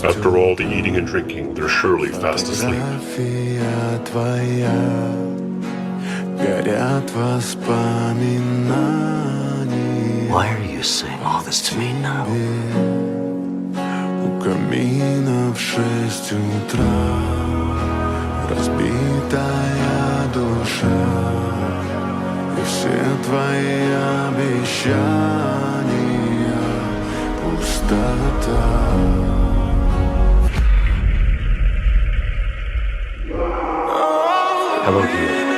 After all the eating and drinking, they're surely fast asleep. Why are you saying all this to me now? У камина в 6 утра разбитая душа, и все твои обещания пустота. How about you?